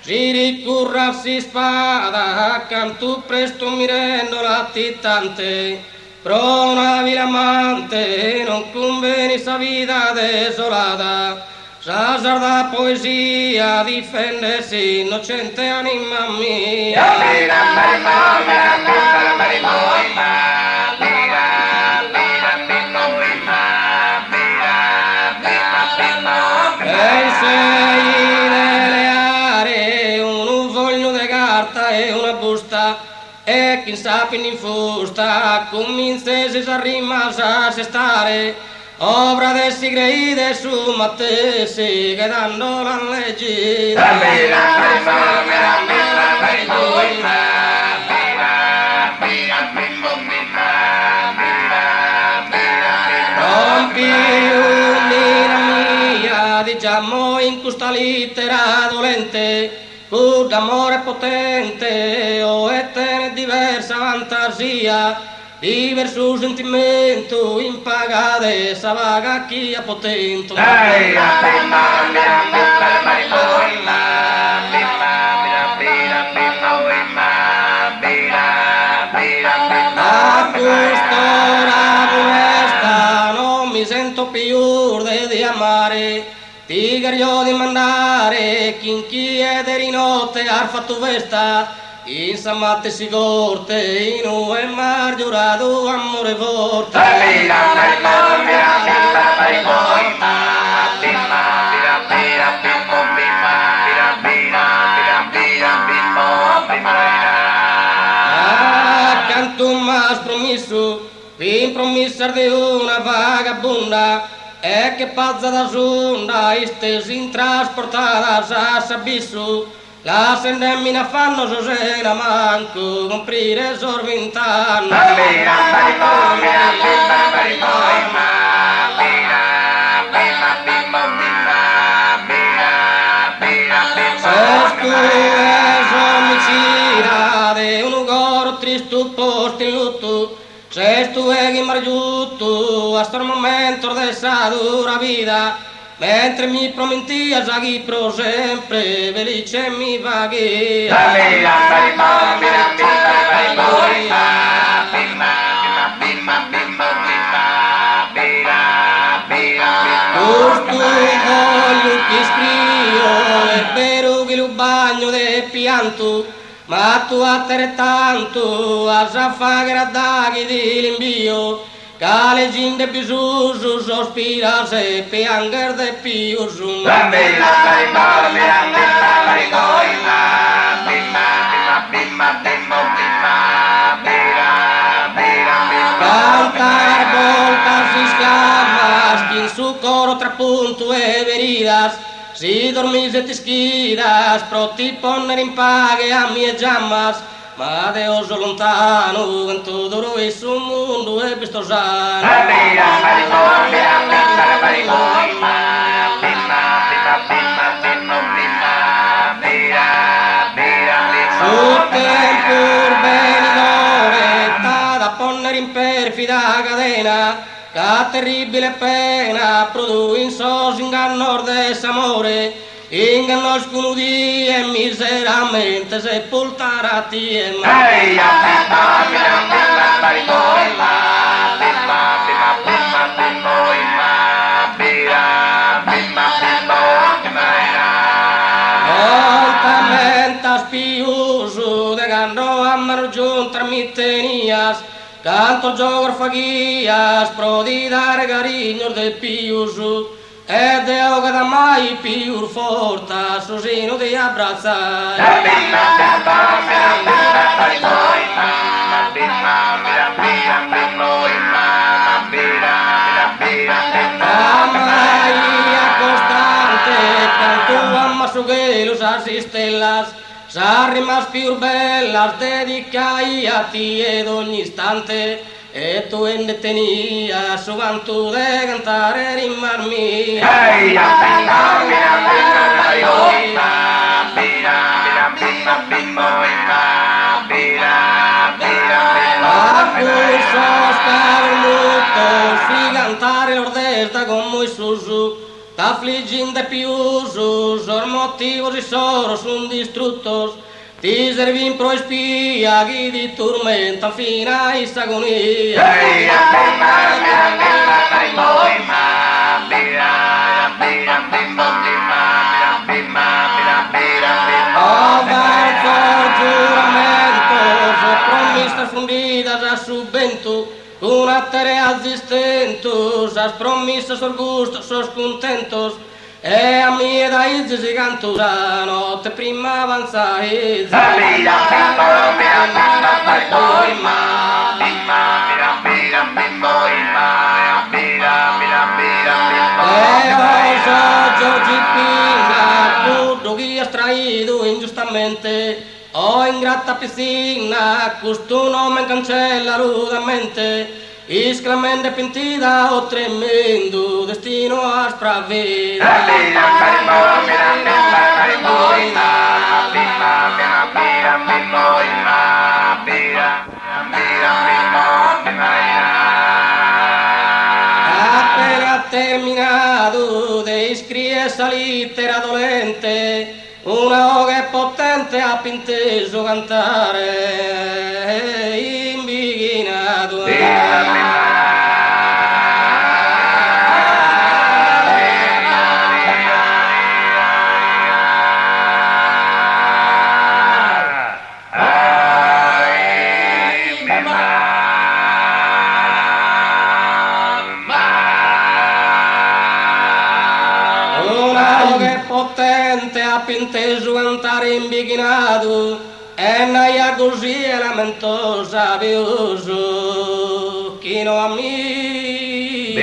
si ricurrassi spada, accanto presto mirendo l'attitante, pro una vile amante non conveni sa vita desolata, sa sarda poesia difendersi innocente anima mia. E una busta e chi sa in fusta cominciasi a rimasa a stare obra de si creide su mattesi che danno la legge non più mia diciamo in questa lettera dolente pur d'amore potente o eterne diversa fantasia diverso sentimento impagate sa vaga chi ha potente a quest'ora questa non mi sento più di amare ti io di mandare chi è di notte har fatto vesta in samatte si corte in un e mar giurato amore forte accanto un mas promesso fin promessa di una vagabonda e che pazza da sonda istesi intrasportadas a s'abisso la sendemmina fanno sosena manco comprire sorventano sestu es omicida de un ugoro tristo posto in lutto sestu è margiuto hasta il momento de esa dura vida mentre mi prometía seguir pro sempre felice mi vaghi questo voglio che scrivo è vero che lo bagno de pianto ma tu a te tanto a zafagare daghi di l'invio cale ginde bisusu sospira se pianger de piusu cantar voltas y esclamas que en su coro trapunto e veridas si dormis et esquidas pro ti poner in pague a mie llamas ma de oso lontano en todo e su mundo e visto sano su tempur venidore da poner in perfida cadena ca terribile pena produi in sos ingannor desamore ingannos cunudi e miseramente sepultarati e voltamentas piuso de gando a mano juntar mi tenías canto geografo guías pro di dare cariños de piuso e de auga da mai più forte sosino di abbracciare amai costante canto ammasso che los asistellas sarrimas più bellas dedicai a ti ed ogni istante e tu en detenía su vantu de cantar e rimarmi a cursos carmutos y cantare ordesta como Isuzu t'afligginde piusos, os motivos e soros son distrutos, ti servim pro espia, chi di tormenta fina e s'agonia. Promissas fundidas a su vento, una terra existentos, as promissas, os gustos, os contentos, e a mia da izes e cantos, a notte prima avanza e traído injustamente, oh ingrata piscina, custo non me cancella rudamente, isclamende pentida, oh tremendo destino aspra vida. Appena terminato de iscriere esa littera dolente, una oga potente ha inteso cantare invighinato. Potente ha inteso cantare invighinato e naia così è lamentosa viuso chi non a me